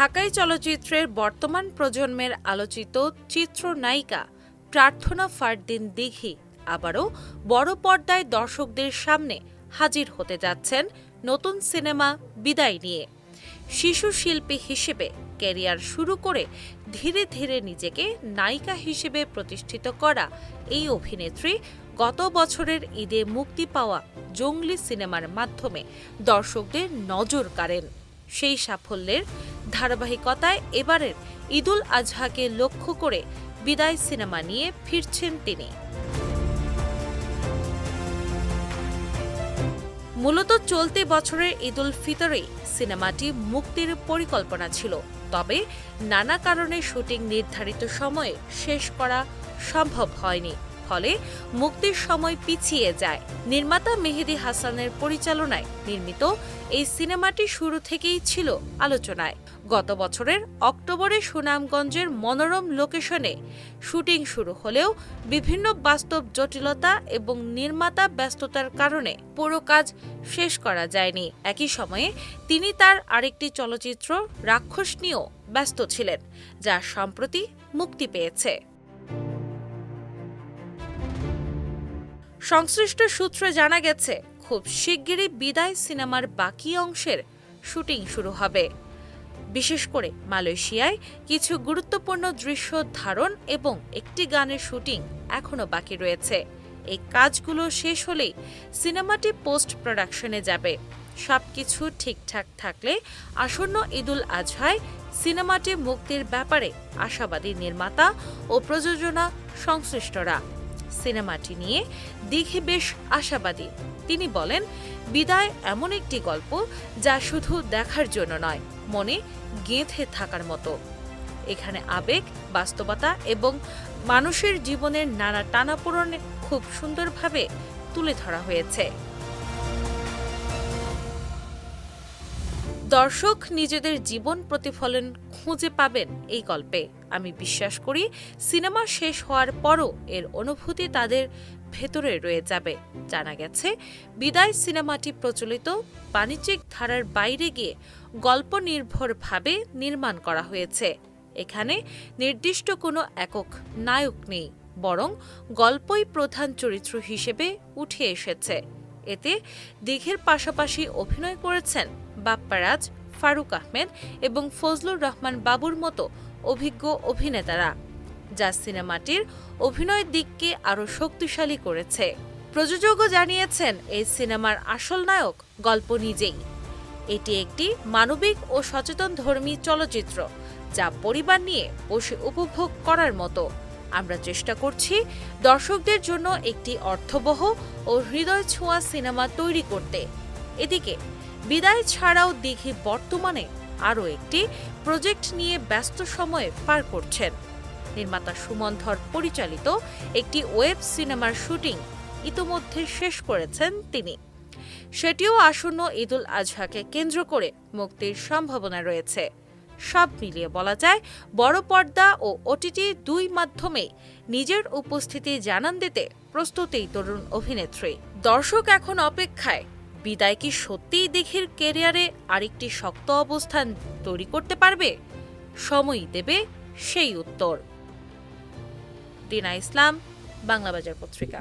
ঢাকাই চলচ্চিত্রের বর্তমান প্রজন্মের আলোচিত চিত্রনায়িকা প্রার্থনা ফারদিন দিঘি আবারও বড় পর্দায় দর্শকদের সামনে হাজির হতে যাচ্ছেন নতুন সিনেমা বিদায় নিয়ে। শিশু শিল্পী হিসেবে ক্যারিয়ার শুরু করে ধীরে ধীরে নিজেকে নায়িকা হিসেবে প্রতিষ্ঠিত করা এই অভিনেত্রী গত বছরের ঈদে মুক্তি পাওয়া জঙ্গলি সিনেমার মাধ্যমে দর্শকদের নজর কাড়েন। সেই সাফল্যের ধারাবাহিকতায় এবারের ঈদুল আজহাকে লক্ষ্য করে বিদায় সিনেমা নিয়ে ফিরছেন তিনি। মূলত চলতি বছরের ঈদুল ফিতরেই সিনেমাটি মুক্তির পরিকল্পনা ছিল, তবে নানা কারণে শুটিং নির্ধারিত সময়ে শেষ করা সম্ভব হয়নি, ফলে মুক্তির সময় পিছিয়ে যায়। নির্মাতা মেহেদী হাসানের পরিচালনায় নির্মিত এই সিনেমাটি শুরু থেকেই ছিল আলোচনায়। গত বছরের অক্টোবরে সুনামগঞ্জের মনোরম লোকেশনে শুটিং শুরু হলেও বিভিন্ন বাস্তব জটিলতা এবং নির্মাতা ব্যস্ততার কারণে পুরো কাজ শেষ করা যায়নি। একই সময়ে তিনি তার আরেকটি চলচ্চিত্র রাক্ষস নিয়েও ব্যস্ত ছিলেন, যা সম্প্রতি মুক্তি পেয়েছে। সংশ্লিষ্ট সূত্রে জানা গেছে, খুব শিগগিরই বিদায় সিনেমার বাকি অংশের শুটিং শুরু হবে। বিশেষ করে মালয়েশিয়ায় কিছু গুরুত্বপূর্ণ দৃশ্য ধারণ এবং একটি গানের শুটিং এখনও বাকি রয়েছে। এই কাজগুলো শেষ হলেই সিনেমাটি পোস্ট প্রোডাকশনে যাবে। সবকিছু ঠিকঠাক থাকলে আসন্ন ঈদুল আজহায় সিনেমাটি মুক্তির ব্যাপারে আশাবাদী নির্মাতা ও প্রযোজনা সংশ্লিষ্টরা। সিনেমাটি নিয়ে দিঘি বেশ আশাবাদী। তিনি বলেন, বিদায় এমন একটি গল্প যা শুধু দেখার জন্য নয়, মনে গেঁথে থাকার মতো। এখানে আবেগ, বাস্তবতা এবং মানুষের জীবনের নানা টানাপোড়েন খুব সুন্দরভাবে তুলে ধরা হয়েছে। দর্শক নিজেদের জীবন প্রতিফলন খুঁজে পাবেন এই গল্পে। আমি বিশ্বাস করি সিনেমা শেষ হওয়ার পরও এর অনুভূতি তাদের ভেতরে রয়ে যাবে। জানা গেছে, বিদায় সিনেমাটি প্রচলিত বাণিজ্যিক ধারার বাইরে গিয়ে গল্প নির্ভরভাবে নির্মাণ করা হয়েছে। এখানে নির্দিষ্ট কোনো একক নায়ক নেই, বরং গল্পই প্রধান চরিত্র হিসেবে উঠে এসেছে। এতে দিঘির পাশাপাশি অভিনয় করেছেন বাপ্পারাজ, ফারুক আহমেদ এবং ফজলুর রহমান বাবুর মতো অভিজ্ঞ অভিনেতারা, যা সিনেমাটির অভিনয়ের দিককে আরও শক্তিশালী করেছে। প্রযোজকও জানিয়েছেন, এই সিনেমার আসল নায়ক গল্প নিজেই। এটি একটি মানবিক ও সচেতন ধর্মী চলচ্চিত্র, যা পরিবার নিয়ে বসে উপভোগ করার মতো। আমরা চেষ্টা করছি দর্শকদের জন্য একটি অর্থবহ ও হৃদয় ছোঁয়া সিনেমা তৈরি করতে। এদিকে বিদায় ছাড়াও দিঘি বর্তমানে আরও একটি প্রজেক্ট নিয়ে ব্যস্ত সময়ে পার করছেন। নির্মাতা সুমন ধর পরিচালিত একটি ওয়েব সিনেমার শুটিং ইতোমধ্যে শেষ করেছেন তিনি। সেটিও আসন্ন ঈদুল আজহাকে কেন্দ্র করে মুক্তির সম্ভাবনা রয়েছে। সব মিলিয়ে বলা যায়, বড় পর্দা ও ওটিটি দুই মাধ্যমে নিজের উপস্থিতি জানান দিতে প্রস্তুত এই তরুণ অভিনেত্রী। দর্শক এখন অপেক্ষায়, বিদায় কি সত্যিই দিঘির ক্যারিয়ারে আরেকটি শক্ত অবস্থান তৈরি করতে পারবে? সময়ই দেবে সেই উত্তর। দিনা ইসলাম, বাংলাবাজার পত্রিকা।